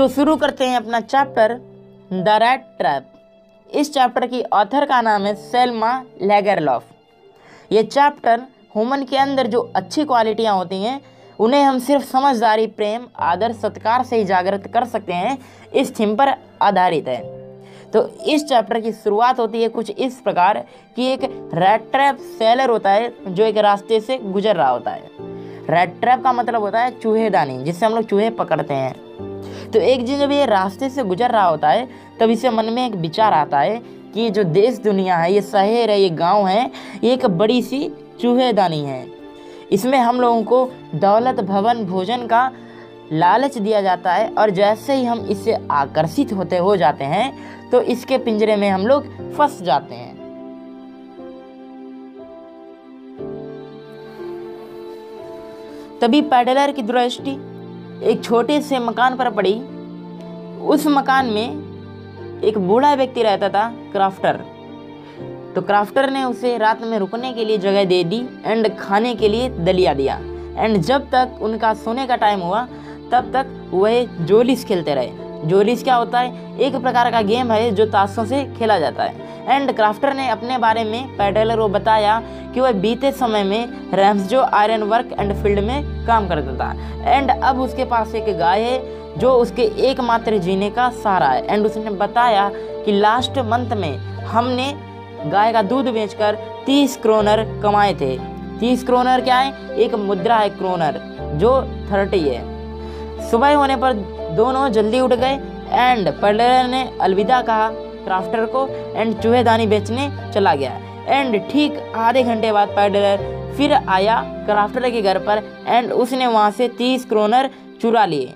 तो शुरू करते हैं अपना चैप्टर द रैट ट्रैप। इस चैप्टर की ऑथर का नाम है सेल्मा लैगरलॉफ। ये चैप्टर ह्यूमन के अंदर जो अच्छी क्वालिटियाँ होती हैं उन्हें हम सिर्फ समझदारी, प्रेम, आदर, सत्कार से ही जागृत कर सकते हैं, इस थीम पर आधारित है। तो इस चैप्टर की शुरुआत होती है कुछ इस प्रकार कि एक रैट ट्रैप सेलर होता है जो एक रास्ते से गुजर रहा होता है। रैट ट्रैप का मतलब होता है चूहेदानी, जिससे हम लोग चूहे पकड़ते हैं। तो एक दिन जब ये रास्ते से गुजर रहा होता है तब इसे मन में एक विचार आता है कि ये जो देश दुनिया है, ये शहर है, ये गांव है, ये एक बड़ी सी चूहेदानी है। इसमें हम लोगों को दौलत, भवन, भोजन का लालच दिया जाता है और जैसे ही हम इससे आकर्षित होते हो जाते हैं तो इसके पिंजरे में हम लोग फंस जाते हैं। तभी पैडलर की दृष्टि एक छोटे से मकान पर पड़ी। उस मकान में एक बूढ़ा व्यक्ति रहता था, क्राफ्टर। तो क्राफ्टर ने उसे रात में रुकने के लिए जगह दे दी एंड खाने के लिए दलिया दिया। एंड जब तक उनका सोने का टाइम हुआ तब तक वह जोलिस खेलते रहे। जोलिस क्या होता है? एक प्रकार का गेम है जो ताशों से खेला जाता है। एंड क्राफ्टर ने अपने बारे में पैडलर को बताया कि वह बीते समय में रैम्सजो आयरन वर्क एंड फील्ड में काम करता था। एंड अब उसके पास एक गाय है जो उसके एकमात्र जीने का सहारा है। एंड उसने बताया कि लास्ट मंथ में हमने गाय का दूध बेचकर 30 क्रोनर कमाए थे। 30 क्रोनर क्या है? एक मुद्रा है क्रोनर, जो 30 है। सुबह होने पर दोनों जल्दी उठ गए एंड पैडलर ने अलविदा कहा क्राफ्टर को एंड चूहेदानी बेचने चला गया। एंड ठीक आधे घंटे बाद पैडलर फिर आया क्राफ्टर के घर पर एंड उसने वहाँ से 30 क्रोनर चुरा लिए।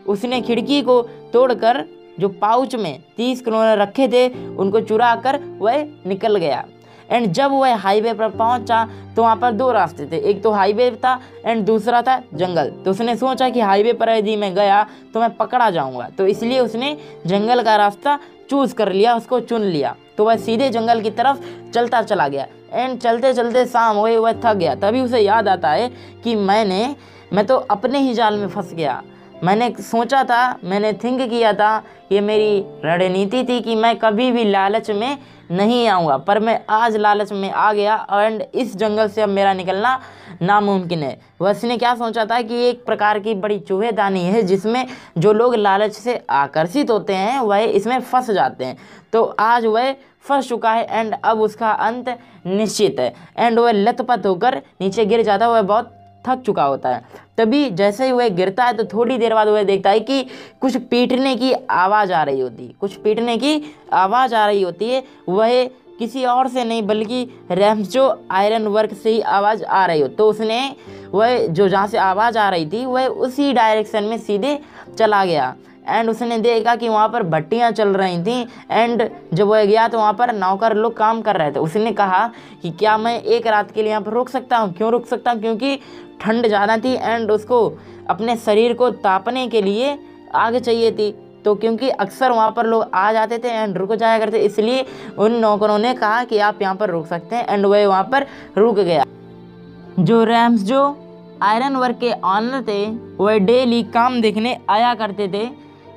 उसने खिड़की को तोड़कर जो पाउच में 30 क्रोनर रखे थे उनको चुरा कर वह निकल गया। एंड जब वह हाईवे पर पहुंचा तो वहाँ पर 2 रास्ते थे, एक तो हाईवे था एंड दूसरा था जंगल। तो उसने सोचा कि हाईवे पर यदि मैं गया तो मैं पकड़ा जाऊंगा, तो इसलिए उसने जंगल का रास्ता चूज़ कर लिया, उसको चुन लिया। तो वह सीधे जंगल की तरफ चलता चला गया। एंड चलते चलते शाम हो गई, वह थक गया। तभी उसे याद आता है कि मैं तो अपने ही जाल में फंस गया। मैंने सोचा था, मैंने थिंक किया था, ये मेरी रणनीति थी कि मैं कभी भी लालच में नहीं आऊँगा, पर मैं आज लालच में आ गया एंड इस जंगल से अब मेरा निकलना नामुमकिन है। उसने क्या सोचा था कि एक प्रकार की बड़ी चूहेदानी है जिसमें जो लोग लालच से आकर्षित होते हैं वह इसमें फंस जाते हैं। तो आज वह फंस चुका है एंड अब उसका अंत निश्चित है। एंड वह लथपथ होकर नीचे गिर जाता है, वह बहुत थक चुका होता है। तभी जैसे ही वह गिरता है तो थोड़ी देर बाद वह देखता है कि कुछ पीटने की आवाज़ आ रही होती है। कुछ पीटने की आवाज़ आ रही होती है, वह किसी और से नहीं बल्कि रैम्सजो आयरन वर्क से ही आवाज़ आ रही हो। तो उसने वह जो जहाँ से आवाज़ आ रही थी वह उसी डायरेक्शन में सीधे चला गया। एंड उसने देखा कि वहाँ पर भट्टियाँ चल रही थी। एंड जब वह गया तो वहाँ पर नौकर लोग काम कर रहे थे। उसने कहा कि क्या मैं एक रात के लिए यहाँ पर रुक सकता हूँ? क्यों रुक सकता हूँ? क्योंकि ठंड ज़्यादा थी एंड उसको अपने शरीर को तापने के लिए आग चाहिए थी। तो क्योंकि अक्सर वहाँ पर लोग आ जाते थे एंड रुक जाया करते, इसलिए उन नौकरों ने कहा कि आप यहाँ पर रुक सकते हैं। एंड वह वहाँ पर रुक गया। जो रैम्सजो आयरन वर्क के ऑनर थे वह डेली काम देखने आया करते थे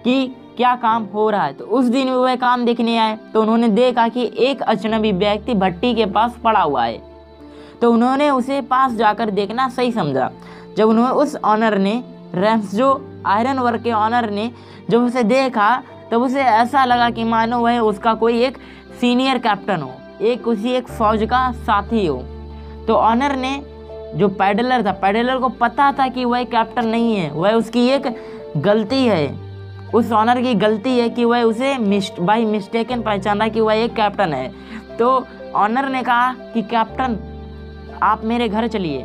कि क्या काम हो रहा है। तो उस दिन वह काम देखने आए तो उन्होंने देखा कि एक अजनबी व्यक्ति भट्टी के पास पड़ा हुआ है। तो उन्होंने उसे पास जाकर देखना सही समझा। जब उन्होंने उस ऑनर ने, रैम्सजो आयरन वर्क के ऑनर ने जब उसे देखा तब उसे ऐसा लगा कि मानो वह उसका कोई एक सीनियर कैप्टन हो, एक फौज का साथी हो। तो ऑनर ने, जो पैडलर था, पैडलर को पता था कि वह कैप्टन नहीं है, वह उसकी एक गलती है। उस ऑनर की गलती है कि वह उसे बाई मिस्टेकन पहचाना कि वह एक कैप्टन है। तो ऑनर ने कहा कि कैप्टन आप मेरे घर चलिए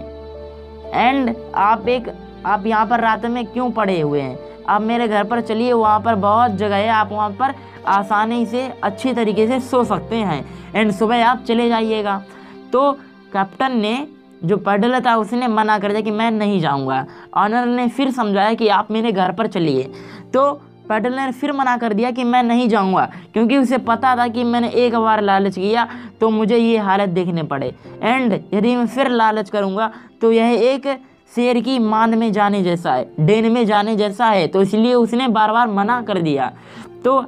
एंड आप यहाँ पर रात में क्यों पड़े हुए हैं? आप मेरे घर पर चलिए, वहाँ पर बहुत जगह है, आप वहाँ पर आसानी से अच्छी तरीके से सो सकते हैं एंड सुबह आप चले जाइएगा। तो कैप्टन ने, जो पैडलर था, उसने मना कर दिया कि मैं नहीं जाऊँगा। ऑनर ने फिर समझाया कि आप मेरे घर पर चलिए। तो पैडलर ने फिर मना कर दिया कि मैं नहीं जाऊंगा, क्योंकि उसे पता था कि मैंने एक बार लालच किया तो मुझे ये हालत देखने पड़े एंड यदि मैं फिर लालच करूंगा तो यह एक शेर की मांद में जाने जैसा है, डेन में जाने जैसा है, तो इसलिए उसने बार बार मना कर दिया। तो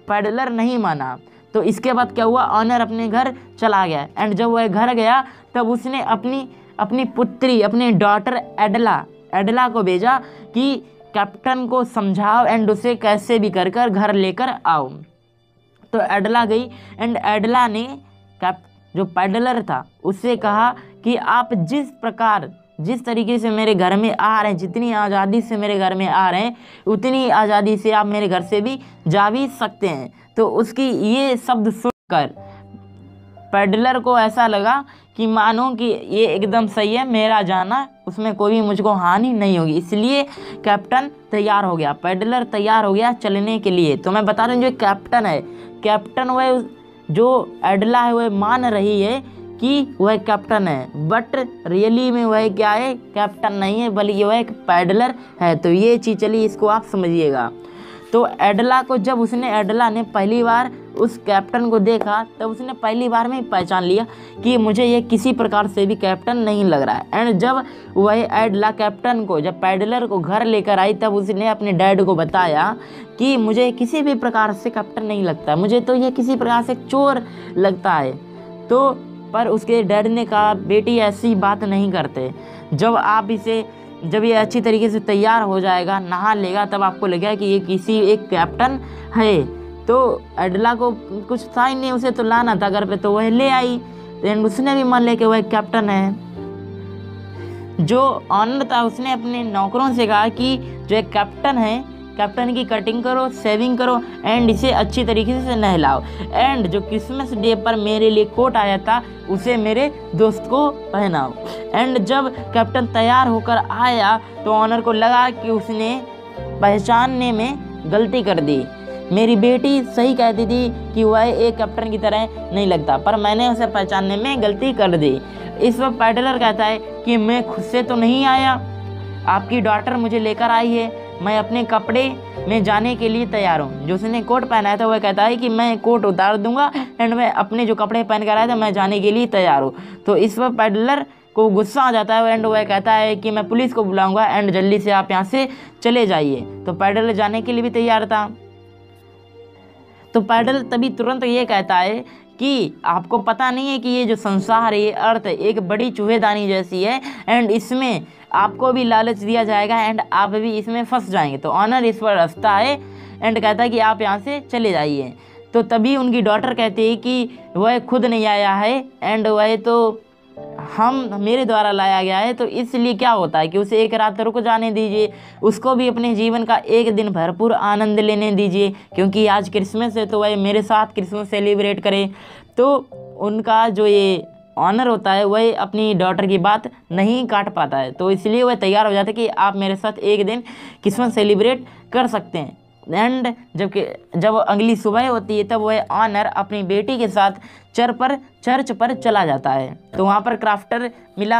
पैडलर नहीं माना। तो इसके बाद क्या हुआ, ऑनर अपने घर चला गया। एंड जब वह घर गया तब उसने अपनी पुत्री, अपनी डॉटर एडला को भेजा कि कैप्टन को समझाओ एंड उसे कैसे भी कर घर लेकर आओ। तो एडला गई एंड एडला ने जो पैडलर था उससे कहा कि आप जिस तरीके से मेरे घर में आ रहे हैं, जितनी आज़ादी से मेरे घर में आ रहे हैं, उतनी आज़ादी से आप मेरे घर से भी जा भी सकते हैं। तो उसकी ये शब्द सुनकर पैडलर को ऐसा लगा कि मानो कि ये एकदम सही है, मेरा जाना उसमें कोई भी मुझको हानि नहीं होगी। इसलिए कैप्टन तैयार हो गया, पैडलर तैयार हो गया चलने के लिए। तो मैं बता रहा हूँ जो कैप्टन वह जो एडला है वह मान रही है कि वह कैप्टन है, बट रियली में वह क्या है, कैप्टन नहीं है, बल्कि वह एक पैडलर है। तो ये चीज़ चलिए इसको आप समझिएगा। तो एडला ने पहली बार उस कैप्टन को देखा तब उसने पहली बार में पहचान लिया कि मुझे ये किसी प्रकार से भी कैप्टन नहीं लग रहा है। एंड जब वह एडला जब पैडलर को घर लेकर आई तब उसने अपने डैड को बताया कि मुझे किसी भी प्रकार से कैप्टन नहीं लगता, मुझे तो ये किसी प्रकार से चोर लगता है। तो पर उसके डैड ने कहा बेटी ऐसी बात नहीं करते, जब ये अच्छी तरीके से तैयार हो जाएगा, नहा लेगा, तब आपको लगेगा कि ये किसी एक कैप्टन है। तो एडला को कुछ था ही नहीं, उसे तो लाना था घर पे, तो वह ले आई एंड उसने भी मान लिया कि वह कैप्टन है। जो ऑनर था उसने अपने नौकरों से कहा कि जो एक कैप्टन है, कैप्टन की कटिंग करो, शेविंग करो एंड इसे अच्छी तरीके से नहलाओ। एंड जो क्रिसमस डे पर मेरे लिए कोट आया था उसे मेरे दोस्त को पहनाओ। एंड जब कैप्टन तैयार होकर आया तो ऑनर को लगा कि उसने पहचानने में गलती कर दी। मेरी बेटी सही कहती थी कि वह एक कैप्टन की तरह नहीं लगता, पर मैंने उसे पहचानने में गलती कर दी। इस वक्त पैडलर कहता है कि मैं खुद से तो नहीं आया, आपकी डॉटर मुझे लेकर आई है, मैं अपने कपड़े में जाने के लिए तैयार हूँ। जो उसने कोट पहनाया था वह कहता है कि मैं कोट उतार दूंगा एंड मैं अपने जो कपड़े पहन कर आया था मैं जाने के लिए तैयार हूँ। तो इस वक्त पैडलर को गुस्सा आ जाता है एंड वह कहता है कि मैं पुलिस को बुलाऊंगा एंड जल्दी से आप यहाँ से चले जाइए। तो पैडलर जाने के लिए भी तैयार था। तो पैडलर तभी तुरंत ये कहता है कि आपको पता नहीं है कि ये जो संसार है, ये अर्थ एक बड़ी चूहेदानी जैसी है एंड इसमें आपको भी लालच दिया जाएगा एंड आप भी इसमें फंस जाएंगे। तो ऑनर इस पर हंसता है एंड कहता है कि आप यहाँ से चले जाइए। तो तभी उनकी डॉटर कहती है कि वह खुद नहीं आया है एंड वह तो मेरे द्वारा लाया गया है, तो इसलिए क्या होता है कि उसे एक रात रुक जाने दीजिए, उसको भी अपने जीवन का एक दिन भरपूर आनंद लेने दीजिए, क्योंकि आज क्रिसमस है तो वह मेरे साथ क्रिसमस सेलिब्रेट करे। तो उनका जो ये ऑनर होता है वह अपनी डॉटर की बात नहीं काट पाता है, तो इसलिए वह तैयार हो जाता है कि आप मेरे साथ एक दिन क्रिसमस सेलिब्रेट कर सकते हैं। एंड जब अगली सुबह होती है तब वह ऑनर अपनी बेटी के साथ चर्च पर चला जाता है। तो वहाँ पर क्राफ्टर मिला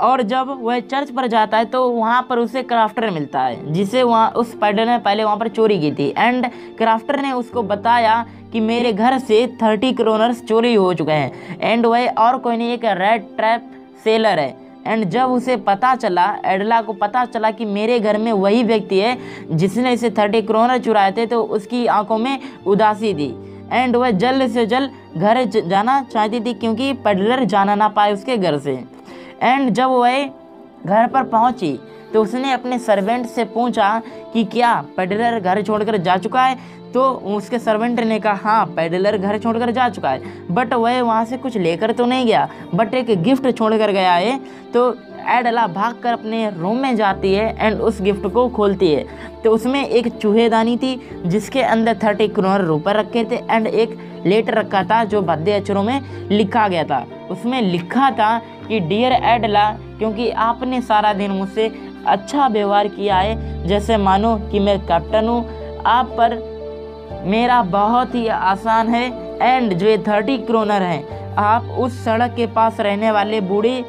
और जब वह चर्च पर जाता है तो वहाँ पर उसे क्राफ्टर मिलता है जिसे उस पैडलर ने पहले वहाँ पर चोरी की थी। एंड क्राफ्टर ने उसको बताया कि मेरे घर से 30 क्रोनर्स चोरी हो चुके हैं एंड वह और कोई नहीं, एक रेड ट्रैप सेलर है। एंड जब उसे पता चला, एडला को पता चला कि मेरे घर में वही व्यक्ति है जिसने इसे 30 क्रोनर चुराए थे, तो उसकी आंखों में उदासी थी एंड वह जल्द से जल्द घर जाना चाहती थी क्योंकि पैडलर जाना ना पाए उसके घर से। एंड जब वह घर पर पहुंची तो उसने अपने सर्वेंट से पूछा कि क्या पैडलर घर छोड़कर जा चुका है। तो उसके सर्वेंट ने कहा हाँ, पैडलर घर छोड़कर जा चुका है, बट वह वहाँ से कुछ लेकर तो नहीं गया, बट एक गिफ्ट छोड़कर गया है। तो एडला भागकर अपने रूम में जाती है एंड उस गिफ्ट को खोलती है। तो उसमें एक चूहेदानी थी जिसके अंदर 30 क्रोनर रुपये रखे थे एंड एक लेटर रखा था जो भद्दे अक्षरों में लिखा गया था। उसमें लिखा था कि डियर एडला, क्योंकि आपने सारा दिन मुझसे अच्छा व्यवहार किया है, जैसे मानो कि मैं कैप्टन हूँ, आप पर मेरा बहुत ही आसान है। एंड जो ये 30 क्रोनर हैं आप उस सड़क के पास रहने वाले बूढ़े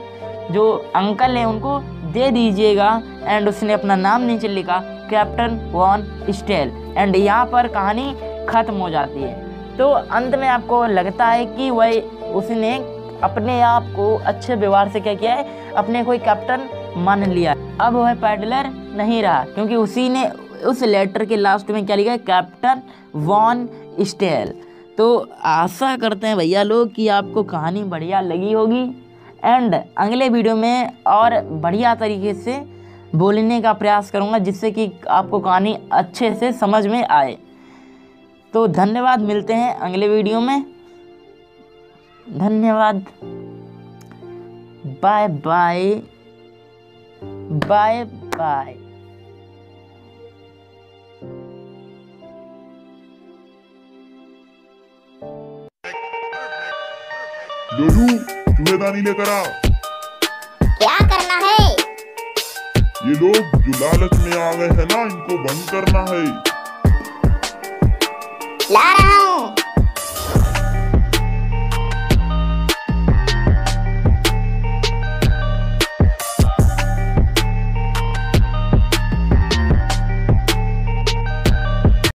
जो अंकल हैं उनको दे दीजिएगा। एंड उसने अपना नाम नीचे लिखा, कैप्टन वॉन स्टेल। एंड यहाँ पर कहानी ख़त्म हो जाती है। तो अंत में आपको लगता है कि वह उसने अपने आप को अच्छे व्यवहार से क्या किया है, अपने कोई कैप्टन मान लिया। अब वह पैडलर नहीं रहा, क्योंकि उसी ने उस लेटर के लास्ट में क्या लिखा है, कैप्टन वॉन स्टेल। तो आशा करते हैं भैया लोग कि आपको कहानी बढ़िया लगी होगी, एंड अगले वीडियो में और बढ़िया तरीके से बोलने का प्रयास करूँगा, जिससे कि आपको कहानी अच्छे से समझ में आए। तो धन्यवाद, मिलते हैं अगले वीडियो में। धन्यवाद, बाय बाय, बाय बाय। लोलू, चूहेदानी लेकर आ। क्या करना है? ये लोग जो लालच में आ गए हैं ना, इनको बंद करना है। ला रहा हूँ।